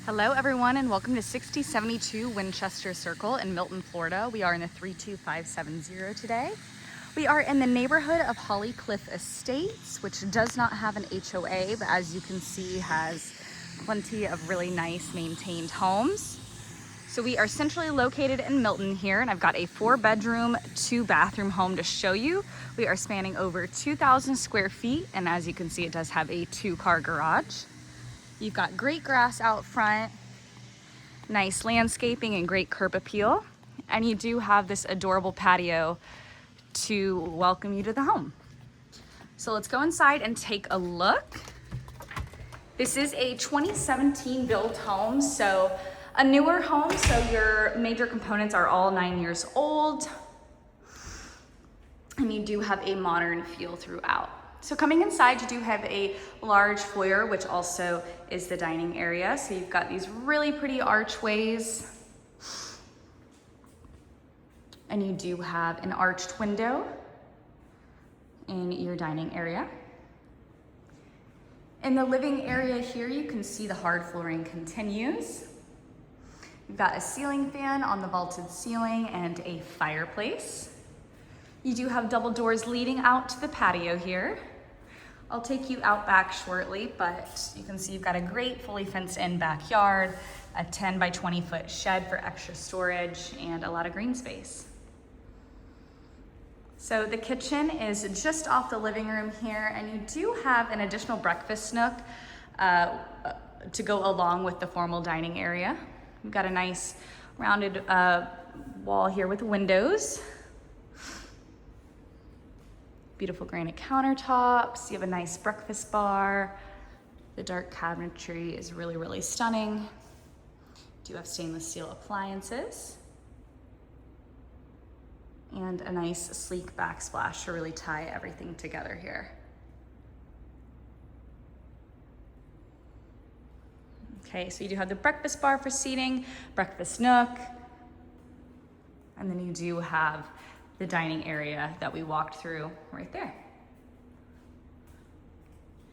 Hello everyone and welcome to 6072 Winchester Circle in Milton, Florida. We are in the 32570 today. We are in the neighborhood of Holley-Cliff Estates, which does not have an HOA, but as you can see has plenty of really nice maintained homes. So we are centrally located in Milton here, and I've got a 4-bedroom, 2-bathroom home to show you. We are spanning over 2,000 square feet, and as you can see, it does have a 2-car garage. You've got great grass out front, nice landscaping and great curb appeal. And you do have this adorable patio to welcome you to the home. So let's go inside and take a look. This is a 2017 built home, so a newer home, so your major components are all 9 years old. And you do have a modern feel throughout. So coming inside, you do have a large foyer, which also is the dining area. So you've got these really pretty archways. And you do have an arched window in your dining area. In the living area here, you can see the hard flooring continues. You've got a ceiling fan on the vaulted ceiling and a fireplace. You do have double doors leading out to the patio here. I'll take you out back shortly, but you can see you've got a great fully fenced in backyard, a 10 by 20 foot shed for extra storage, and a lot of green space. So the kitchen is just off the living room here, and you do have an additional breakfast nook to go along with the formal dining area. We've got a nice rounded wall here with windows. Beautiful granite countertops. You have a nice breakfast bar. The dark cabinetry is really, really stunning. You do have stainless steel appliances. And a nice sleek backsplash to really tie everything together here. Okay, so you do have the breakfast bar for seating, breakfast nook, and then you do have the dining area that we walked through right there.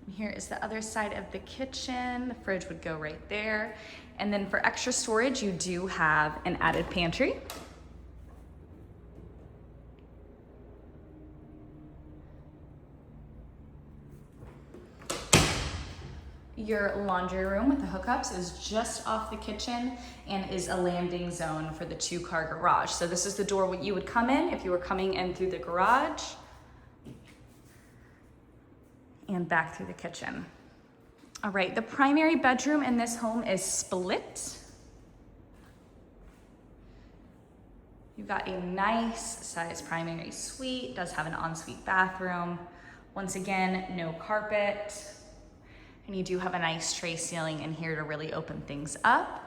And here is the other side of the kitchen. The fridge would go right there. And then for extra storage, you do have an added pantry. Your laundry room with the hookups is just off the kitchen and is a landing zone for the 2-car garage. So this is the door you would come in if you were coming in through the garage and back through the kitchen. All right, the primary bedroom in this home is split. You've got a nice size primary suite, does have an ensuite bathroom. Once again, no carpet. And you do have a nice tray ceiling in here to really open things up.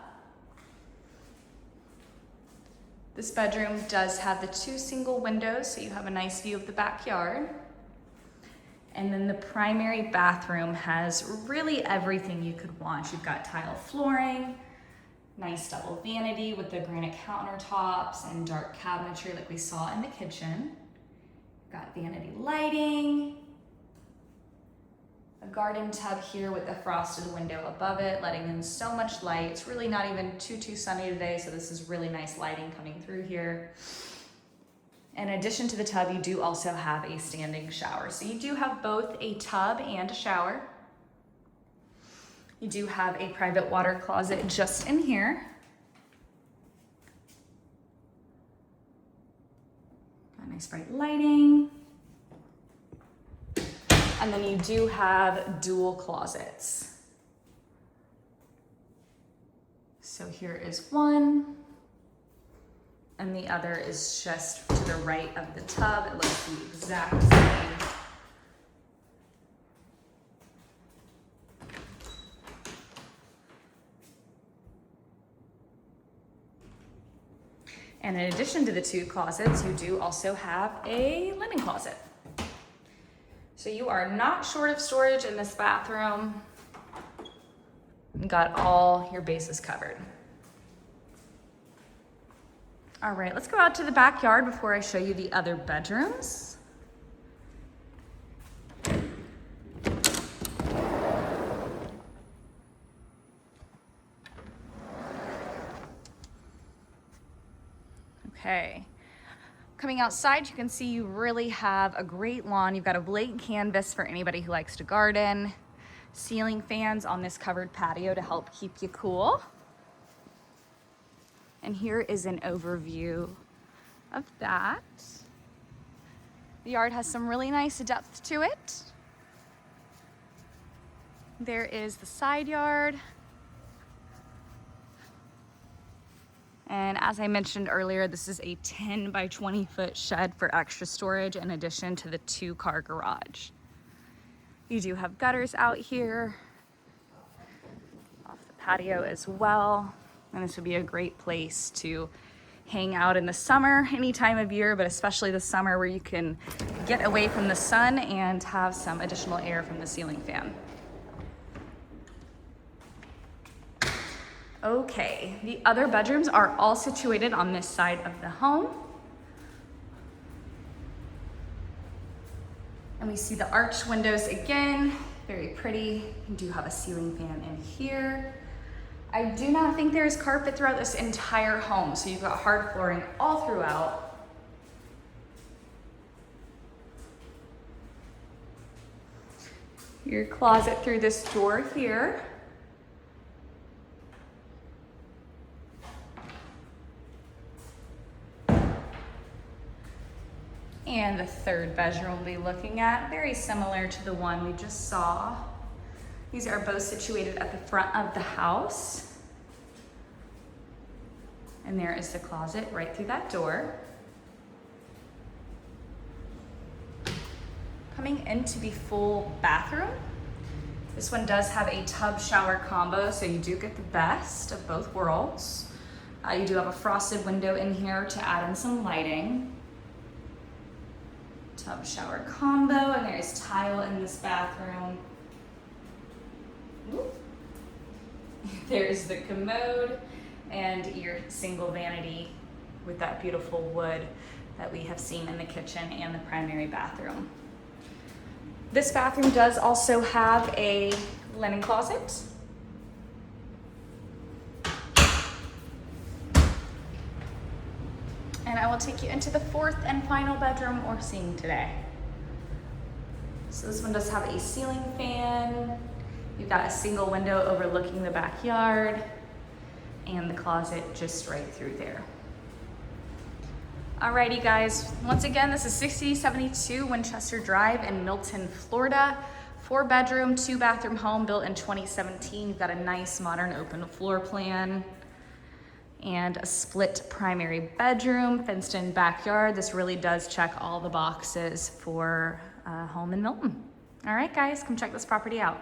This bedroom does have the 2 single windows, so you have a nice view of the backyard. And then the primary bathroom has really everything you could want. You've got tile flooring, nice double vanity with the granite countertops and dark cabinetry like we saw in the kitchen. You've got vanity lighting. A garden tub here with a frosted window above it, letting in so much light. It's really not even too sunny today, so this is really nice lighting coming through here. In addition to the tub, you do also have a standing shower. So you do have both a tub and a shower. You do have a private water closet just in here. Got nice bright lighting. And then you do have dual closets. So here is one, and the other is just to the right of the tub. It looks the exact same. And in addition to the 2 closets, you do also have a linen closet. So you are not short of storage in this bathroom. You got all your bases covered. All right, let's go out to the backyard before I show you the other bedrooms. Okay. Coming outside, you can see you really have a great lawn. You've got a blank canvas for anybody who likes to garden. Ceiling fans on this covered patio to help keep you cool. And here is an overview of that. The yard has some really nice depth to it. There is the side yard. And as I mentioned earlier, this is a 10 by 20 foot shed for extra storage in addition to the 2-car garage. You do have gutters out here off the patio as well. And this would be a great place to hang out in the summer, any time of year, but especially the summer where you can get away from the sun and have some additional air from the ceiling fan. Okay, the other bedrooms are all situated on this side of the home. And we see the arched windows again, very pretty. You do have a ceiling fan in here. I do not think there is carpet throughout this entire home, so you've got hard flooring all throughout. Your closet through this door here. And the third bedroom we'll be looking at, very similar to the one we just saw. These are both situated at the front of the house. And there is the closet right through that door. Coming into the full bathroom, this one does have a tub shower combo, so you do get the best of both worlds. You do have a frosted window in here to add in some lighting. Tub shower combo, and there's tile in this bathroom. Ooh. There's the commode and your single vanity with that beautiful wood that we have seen in the kitchen and the primary bathroom. This bathroom does also have a linen closet. And I will take you into the fourth and final bedroom we're seeing today. So this one does have a ceiling fan. You've got a single window overlooking the backyard and the closet just right through there. Alrighty guys, once again, this is 6072 Winchester Drive in Milton, Florida. 4-bedroom, 2-bathroom home built in 2017. You've got a nice modern open floor plan and a split primary bedroom, fenced in backyard. This really does check all the boxes for a home in Milton. All right guys, come check this property out.